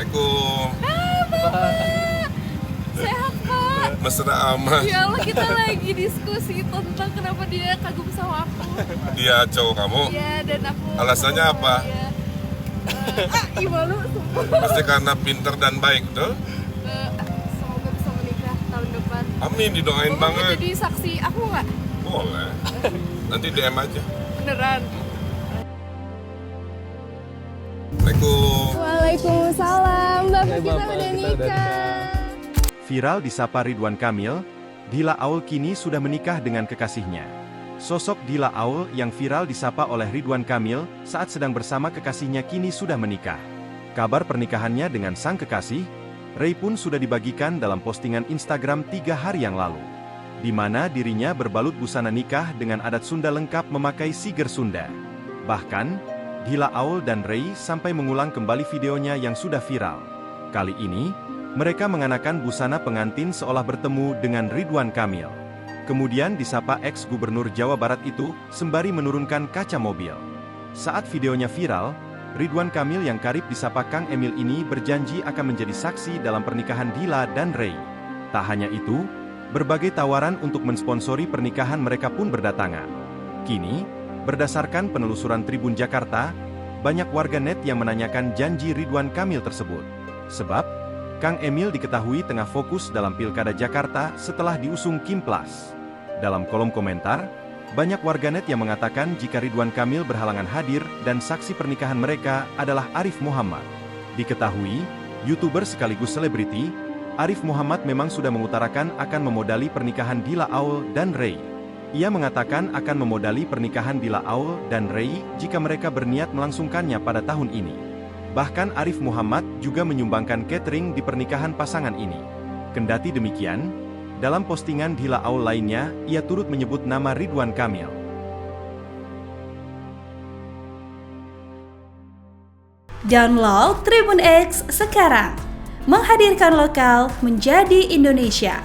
Assalamualaikum. Sehat Pak. Mesra amat. Ya Allah, kita lagi diskusi tentang kenapa dia kagum sama aku. Dia cowok kamu? Iya, dan aku Alasannya sama apa? dia. Ih, malu sumpah. Pasti karena pinter dan baik, betul? Semoga bisa menikah tahun depan. Amin, didoain Bapak mau banget. jadi saksi aku nggak? Boleh. Nanti DM aja. Beneran. Assalamualaikum. Waalaikumsalam, Bapak kita udah nikah. Viral disapa Ridwan Kamil, Dila Aul kini sudah menikah dengan kekasihnya. Sosok Dila Aul yang viral disapa oleh Ridwan Kamil saat sedang bersama kekasihnya kini sudah menikah. Kabar pernikahannya dengan sang kekasih, Ray pun sudah dibagikan dalam postingan Instagram 3 hari yang lalu, di mana dirinya berbalut busana nikah dengan adat Sunda lengkap memakai siger Sunda. Bahkan, Dila Aul dan Ray sampai mengulang kembali videonya yang sudah viral. Kali ini, mereka mengenakan busana pengantin seolah bertemu dengan Ridwan Kamil. Kemudian disapa ex-gubernur Jawa Barat itu sembari menurunkan kaca mobil. Saat videonya viral, Ridwan Kamil yang karib disapa Kang Emil ini berjanji akan menjadi saksi dalam pernikahan Dila dan Ray. Tak hanya itu, berbagai tawaran untuk mensponsori pernikahan mereka pun berdatangan. Kini, berdasarkan penelusuran Tribun Jakarta, banyak warganet yang menanyakan janji Ridwan Kamil tersebut. Sebab, Kang Emil diketahui tengah fokus dalam Pilkada Jakarta setelah diusung Kim Plus. Dalam kolom komentar, banyak warganet yang mengatakan jika Ridwan Kamil berhalangan hadir dan saksi pernikahan mereka adalah Arif Muhammad. Diketahui, YouTuber sekaligus selebriti, Arif Muhammad memang sudah mengutarakan akan memodali pernikahan Dila Aul dan Ray. Ia mengatakan akan memodali pernikahan Dila Aul dan Ray jika mereka berniat melangsungkannya pada tahun ini. Bahkan Arif Muhammad juga menyumbangkan catering di pernikahan pasangan ini. Kendati demikian, dalam postingan Dila Aul lainnya, ia turut menyebut nama Ridwan Kamil. Download Tribun X sekarang, menghadirkan lokal menjadi Indonesia.